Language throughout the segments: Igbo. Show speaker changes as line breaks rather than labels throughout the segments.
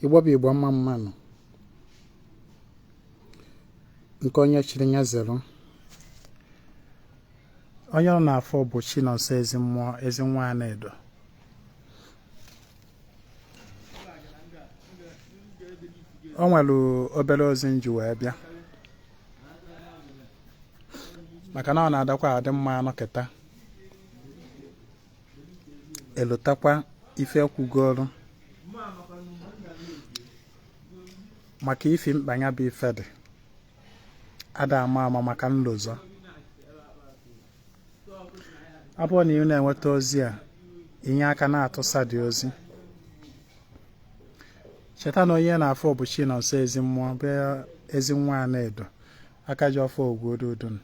Igbo bụ Igbo mma mmanụ nke onye chiri nya zero. Onye ọ na-afọ bụ Akajiọfọ Ezinwa Anaedo. O nwere obere ozi nji wee bịa maka na ọ na-adakwa adị mma anọkịta elotakwa ife kwugoro maka ifi mkpanya bụ ife dị ada ama maka nlozo. Ọ bụrụ na ị na-enweta ozi a inye aka na-atụsa dị ozi, cheta na onye na-afọ bụ Akajiọfọ Ezinwa Anaedo Akajiọfọ Ogwododon.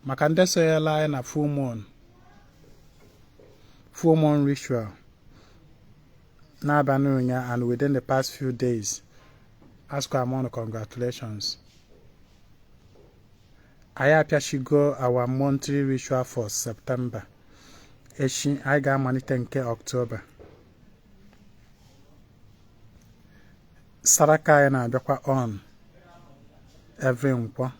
Maka ndị sonyela anyị na full moon ritual n'abalị ụnyaahụ and within the past few days, ask our congratulations. Anyị apịachigo our monthly ritual for September. Echi anyị ga-amalite nke October. Saraka anyị na-abịakwa on every Nkwọ.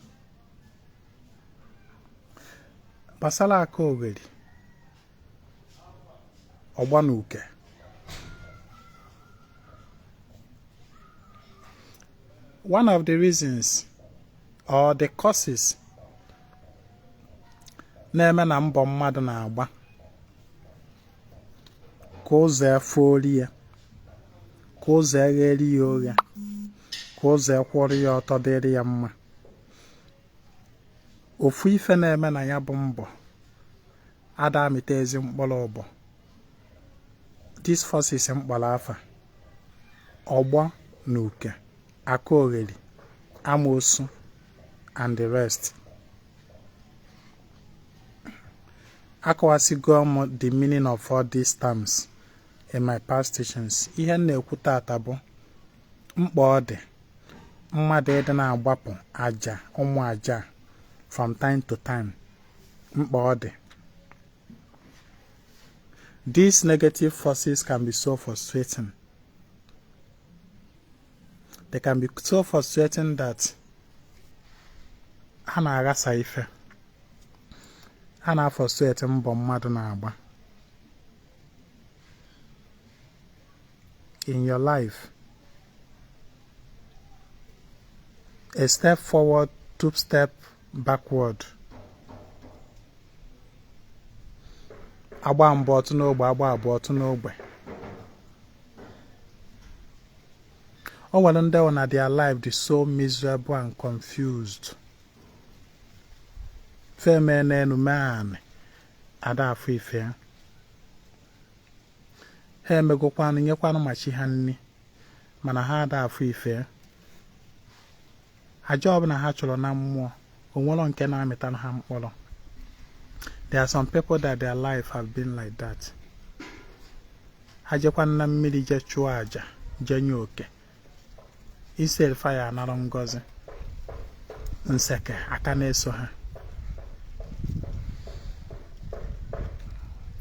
Gbasara Akaogoli, Ọgbọnuke, one of the reasons or the causes na-eme na mbọ mmadụ na-agba ka ụzọ efoli ya, ka ụzọ egheri ya oghe, ka ụzọ ekwọrọ ya ọtọ dịrị ya mma. Ofu ife na-eme na ya bụ mbọ ada amịta ezi mkpọrọ ọbọ. These forces mkpọrọ afa Ọgbọnuke, Akaogoli, Amosu and the rest. Akọwasigo m the meaning of all these terms in my past teachings. Ihe na-ekwu tata bụ mkpa ọ dị mmadụ ịdị na-agbapụ aja ụmụ aja from time to time. Mkpa ọ dị. These negative forces can be so frustrating. They can be so frustrating that ha na-aghasa ife. Ha na-frustrate mbọ mmadụ na-agba. In your life, a step forward, 2 steps backward. Agba mbọ otu n'ogbe, agba abụọ otu n'ogbe. O nwere ndị ọ na their life dị so miserable and confused. Feme n'enu mee ada afọ ife ha emegokwanụ nyekwanụ machi ha nni mana ha ada afọ ife. Aja ọbụla ha chọrọ na mmụọ onwere nke na-amịta ha mkpọrọ. There are some people that their life have been like that. Ha jekwanụ na mmiri je chụọ aja je nye oke, isi fire anara ngozi nseke aka na-eso ha.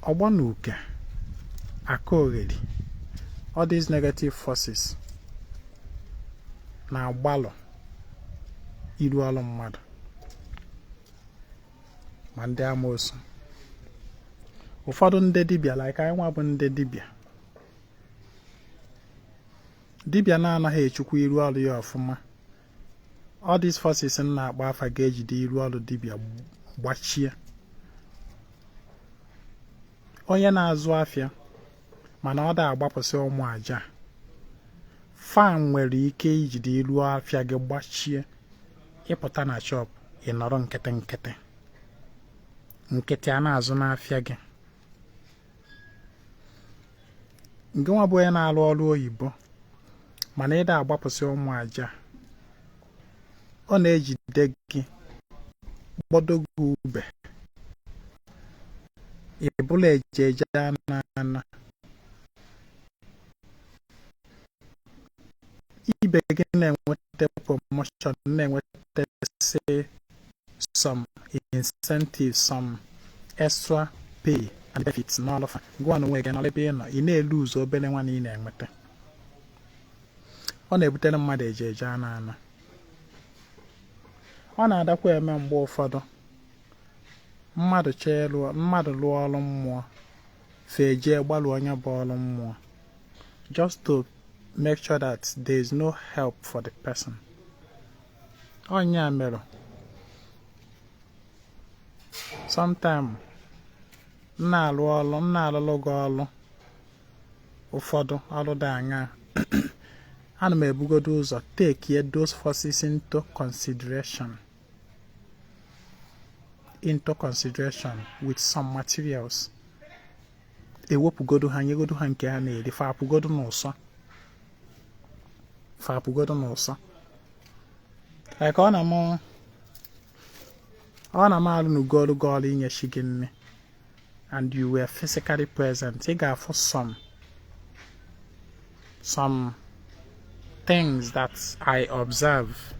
Ọgbọnuke, Akaogoli, all these negative forces na-agbalụ iru ọrụ mmadụ ma ndị amosu. Ụfọdụ ndị dibịa like anyị nwa bụ ndị dibịa na-anaghị echukwu iru ọrụ ya ọfụma. All these forces na-akpa afa ga-ejide iru ọrụ dibịa gbachie. Onye na-azụ afịa mana ọ da-agbapụsị ụmụ aja, fan nwere ike ijide iru afịa gị gbachie. Ịpụta na shop ịnọrọ nkịtị a na-azụ n'afịa gị. Nke nwa bụ onye na-arụ ọrụ oyibo mana ị da-agbapụsị ụmụ aja, ọ na-ejide gị gbodo gị ube, ibụla ejeje ana ibe gị na-enweta promotion, na-enweta say some incentives, some extra pay and benefits n'ọlụ fa gụọ na onwe gị n'ọlụ ebe ị nọ ị na-elu ụzọ obere nwa na ị na-enweta ọ na-ebutere mmadụ eje ana ọ na-adakwa eme mgbe ụfọdụ mmadụ lụọ ọrụ mmụọ feje gbalụ onye bụ ọrụ mmụọ just to make sure that there is no help for the person. Onye mere sometimes na-alụlụ gị ọrụ ụfọdụ ọrụ dị anya ana m ebugodo ụzọ take those forces into consideration with some materials. Ewepụgodo ha nyegodo ha nke ha na-eri fapụgodo n'ụsọ like ọ na m alụ n'ugolu gọọlụ inyechi gị nne and you were physically present ị ga-afụ some things that I observe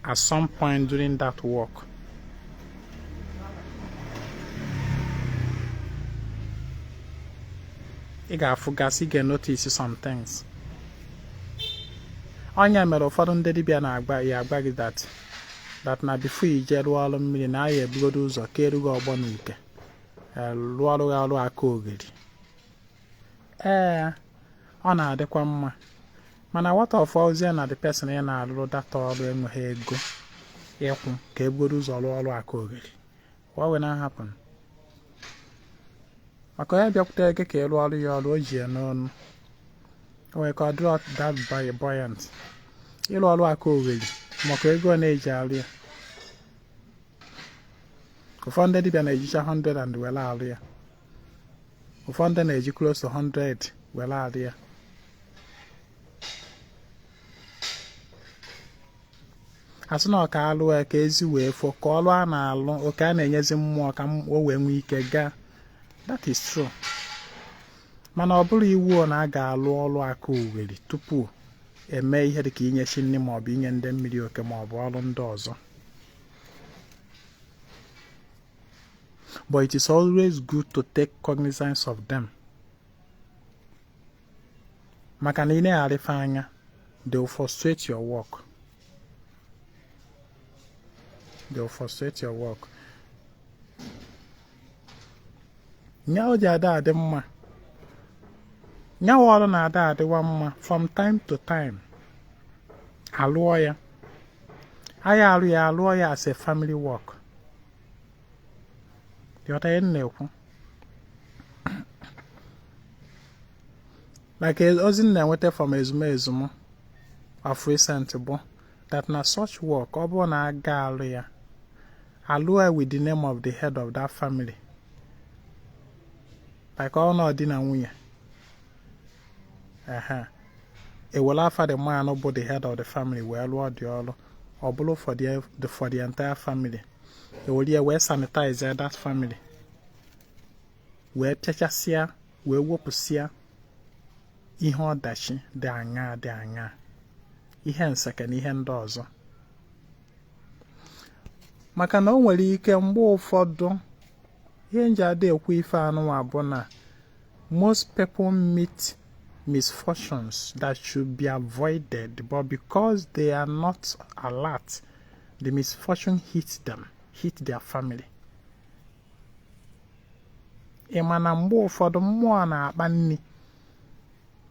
at some point during that work. Ị ga-afụ gasị ga-notice some things. Onye mere ụfọdụ ndị dibịa na-agba gị that na before i jee rụọ ọrụ mmiri na ya ebugodo ụzọ ka erughị Ọgbọnuke rụọ ọrụ Akaogoli. Ọ na-adịkwa mma mana what of ozie na the person ị na-alụrụ data ọrụ enweghị ego ịkwụ ka ebugodo ụzọ rụọ ọrụ Akaogoli. What will not happen? Maka onye bịakwutere gị ka ị rụọ ọrụ ya ọrụ o ji ya n'ọnụ o nwere ka ọ dịrọ that buoyant ịrụ ọrụ Akaogoli maka ego na-eji arụ ya. Ụfọdụ dibịa na-ejicha 100 and were arụ ya. Ụfọdụ na-eji close to 100 were arụ ya. Asị na ọka alụ ya ka ezi wee fọ ka ọrụ a na-alụ oke a na-enyezi mmụọ ka o wee nwee ike gaa. That is true. Mana ọ bụrụ iwu na a ga-alụ ọrụ Akaogoli tupu eme ihe dịka inyechi nne maọbụ inye ndị mmiri oke maọbụ ọrụ ndị ọzọ. But it is always good to take cognizance of them. Maka na ị na-arịfe anya, they will frustrate your work. Nya o ji adị mma. Nyawa ọrụ na-adịwa mma from time to time. Alụọ ya. Alụọ ya as a family work. Yọta ihe na-ekwu. Like ozi na-enweta from ezumezu of recent bụ that na such work ọ bụrụ na aga alụ ya. Alụọ ya with the name of the head of that family. Like ọ na ọdị na nwunye. Ewela afa the man bụ the head of the family wee lụọ dị ọrụ ọ bụrụ for the entire family. Ewere ya wee sanitize that family wee pịachasịa wee wepụsịa ihe ọdachi dị aṅa ihe nseke na ihe ndị ọzọ. Maka na o nwere ike mgbe ụfọdụ ihe nji adị ekwu ife anụnwa bụ na most people meet misfortunes that should be avoided, but because they are not alert, the misfortune hit their family. Ịma na mgbe ụfọdụ mmụọ na-akpa nni.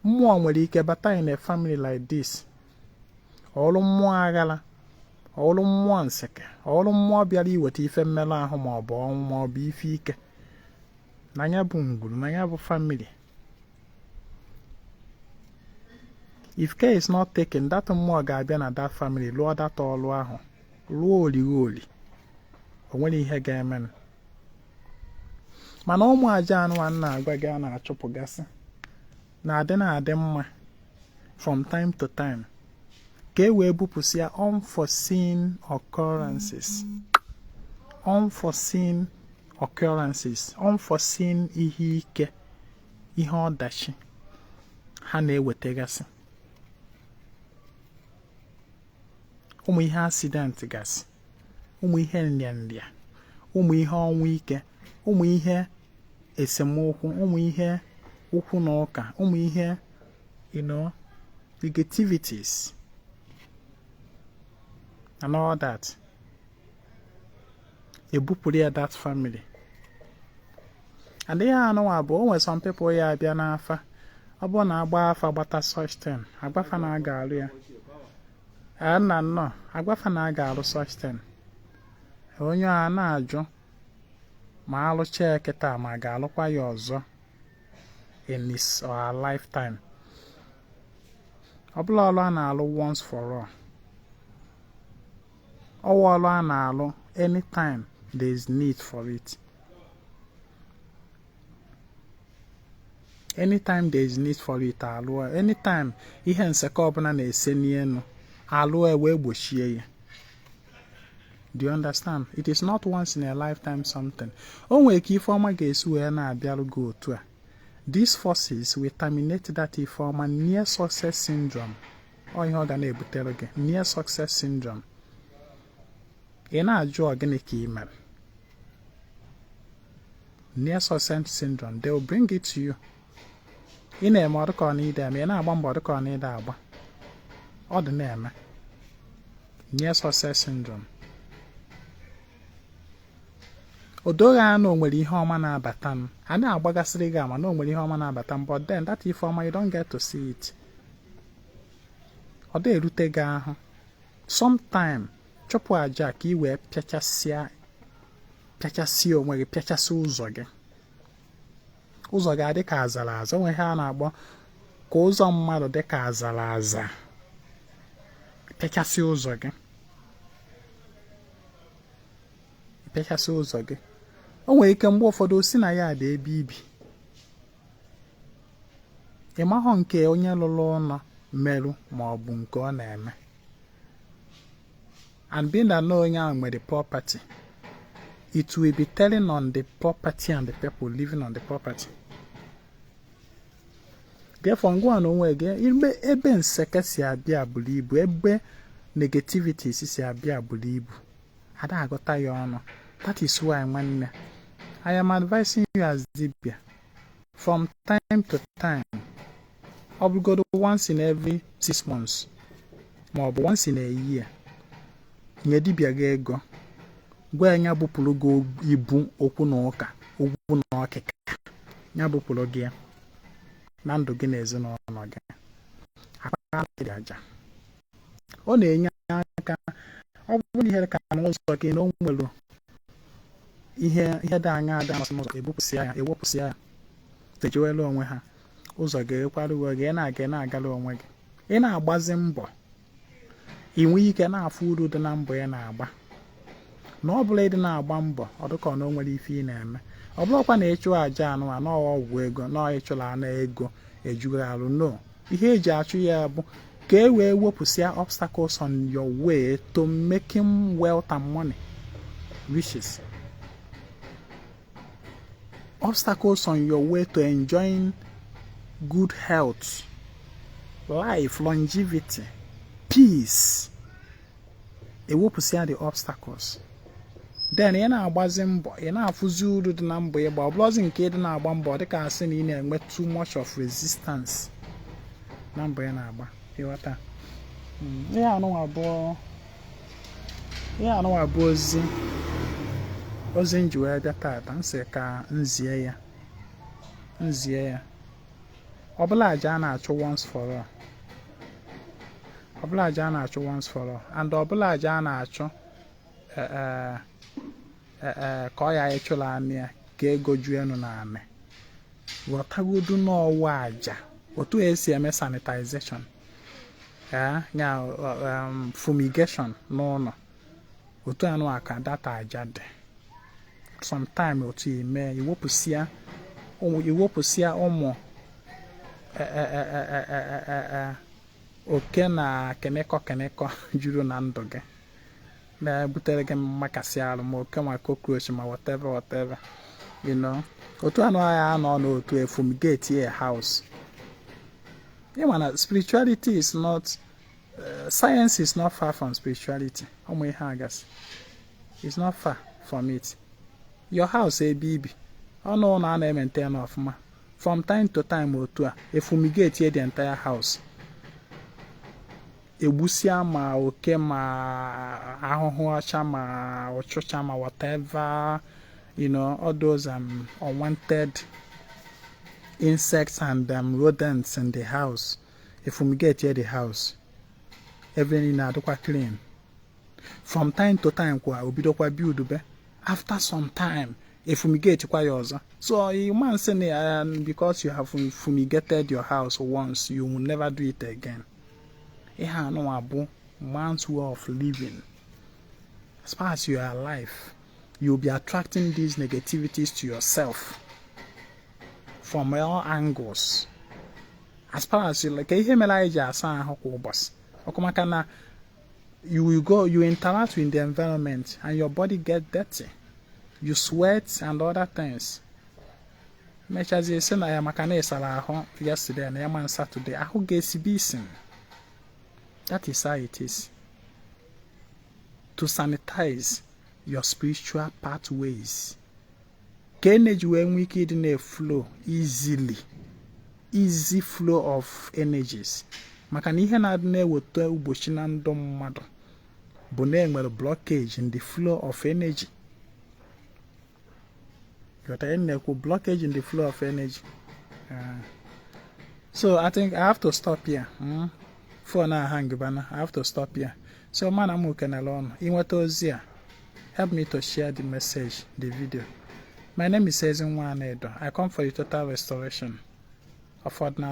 Mmụọ nwere ike bata in a family like this. Ọrụ mmụọ aghala, ọrụ mmụọ nseke, ọrụ mmụọ bịara iweta ife mmerụ ahụ maọbụ ọnwụ maọbụ ife ike. Na ya bụ ngwuru, na ya bụ family. If care is not taken, that mmụọ ga-abịa na that family lụọ data ọrụ ahụ lụọ oli o nwere ihe ga-eme. Mana ụmụ aja anụ na-agwa gị a na-achụpụgasị na-adị mma from time to time ka e wee bupụsịa unforeseen ihe ike ihe ọdachi ha na-ewetagasị. Ụmụ ihe accident gasị, ụmụ ihe nrịanrịa, ụmụ ihe ọnwụ ike, ụmụ ihe esemokwu, ụmụ ihe okwu na ụka, ụmụ ihe negativities and all that. Ebupụrụ ya that family. And ihe anụwa bụ, o nwere some people ya abịa n'afa, ọ bụ na agba afa gbata such thing, agbafa na aga alụ ya. Na nnọọ, agbafa na aga alụ such thing. Onye a na-ajụ ma alụcha eketa ma ga-alụkwa ya ọzọ in his or her lifetime. Ọ bụla ọlụ a na-alụ once for all. Ọwa ọlụ a na-alụ anytime there is need for it. Anytime there is need for it, alụ. Anytime ihe nseka ọbụla na-ese n'elu, alụ wee gbochie ya. Do you understand? It is not once in a lifetime something. O nwere ka Ifeọma ga-esi wee na-abịarụ gị otu a. These forces will terminate that Ifeọma near success syndrome. Ọ ihe ọ ga na-ebutere gị, near success syndrome. Ị na-ajụ ogene ka ị mere. Near success syndrome, they will bring it to you. Ị na-eme ọ dịka ọ na-ide eme, ị na-agba mbọ dịka ọ na-ide agba. Ọ dị na-eme. Near success syndrome. O doghị anya na o nwere ihe ọma na-abata m. A na-agbagasịrị gị ama na o nwere ihe ọma na-abata m, but then that Ifeọma, you don't get to see it. Ọ dị erute gị ahụ. Sometime, chọpụ aja ka ị wee pịachasịa onwe gị, pịachasịa ụzọ gị. Ụzọ gị adị ka azara aza. O nwere ihe a na-akpọ ka ụzọ mmadụ dị ka azara aza. Pịachasịa ụzọ gị. Pịachasịa ụzọ gị. O nwere ike mgbe ụfọdụ o si na ya dị ebe ibi. Ị mahụ nke onye lụrụ ụlọ merụ ma ọ bụ nke ọ na-eme. And being that no onye ahụ nwere property, it will be telling on the property and the people living on the property. Therefore, ngwa na onwe gị, ebe nseke si abịa buru ibu, ebe negativities si abịa buru ibu, ada agụta ya ọnụ. That is why, nwanne, I am advising you as dibia, from time to time, ọ bụgodo once in every 6 months, ma ọ bụ once in a year, nye dibia gị ego, gwa ya bupụrụ gị ibu okwu na ụka, okwu na ọkịka, ya bupụrụ gị ya na ndụ gị na ezinụlọ gị. Akpa dị aja. Ọ na-enye aka, ọ bụrụ ihe ka n'ụzọ gị na o nwere ihe dị anya ada amasị n'ụzọ, ewepụsịa ya, tejiwela onwe ha. Ụzọ ga-ekwara uwe gị, na-agara onwe gị. Ị na-agbazi mbọ, ị nwee ike na-afụ uru dị na mbọ ya na-agba. Na ọ bụla ịdị na-agba mbọ, ọ dịka na o nwere ife ị na-eme. Ọ bụrụkwa na ịchụ aja anụ a, n'ọwa ọgwụ ego, na ịchụla anụ ego ejughị arụ. No, ihe eji achụ ya bụ ka e wee wepụsịa obstacles on your way to making wealth and money, riches. Obstacles on your way to enjoying good health, life, longevity, peace. Ewepụsịa the obstacles. Then ị na-agbazi mbọ, ị na-afụzi uru dị na mbọ ịgba. Ọ bụlọzi nke ị dị na-agba mbọ dịka asị na ị na-enwe too much of resistance na mbọ ya na-agba. Ịghọta? Ihe anụwa bụ ozi nji wee bịa taata. Nsị ka nzie ya. Ọ bụla aja a na-achụ once for all. Ọ bụla aja a na-achụ once for all. And ọ bụla aja a na-achụ ka ọ ya ịchụla anị ya ka ego ju enu na anị. Ghọtagodu n'ọwa aja otu esi eme sanitization, fumigation n'ụlọ. Otu anụ aka data aja dị. Sometime otu ime iwepụsịa ụmụ oke na kenekọ juru na ndụ gị, na-ebutere gị mmakasị arụ, ma oke ma cockroach ma whatever, you know. Otu anụ agha anọ n'otu fumigate a house. Na spirituality is not science is not far from spirituality. Ụmụ ihe agasị, it's not far from it. Your house ebibi, ono na maintain ọfụma. From time to time otu a efumigate the entire house. Egbusia ma oke ma ahụhụ ọcha ma ọchụcha ma whatever, all those unwanted insects and rodents in the house. Efumigate the house. Everything na adokwa clean. From time to time kwa obidokwa build be. After some time fumigate kwa yoza. So you man say because you have fumigated your house once, you will never do it again. Iha no abu man's way of living. As far as you are alive, you'll be attracting these negativities to yourself from all angles. As far as you like, you will go, you interact with the environment and your body get dirty. You sweat and other things. Much as you say, I am yesterday and I am on Saturday. I who gets busy. That is how it is. To sanitize your spiritual pathways. Energy when we in a flow easily. Easy flow of energies. Maka ihe na-adịna eweta ugbochi na ndụ mmadụ bụ na enwere blockage in the flow of energy. Blockage in the flow of energy. So I think I have to stop here. For now, I have to stop here. So man, I'm working alone. Help me to share the message, the video. My name is Ezinwa Anaedo. I come for the total restoration of ordinary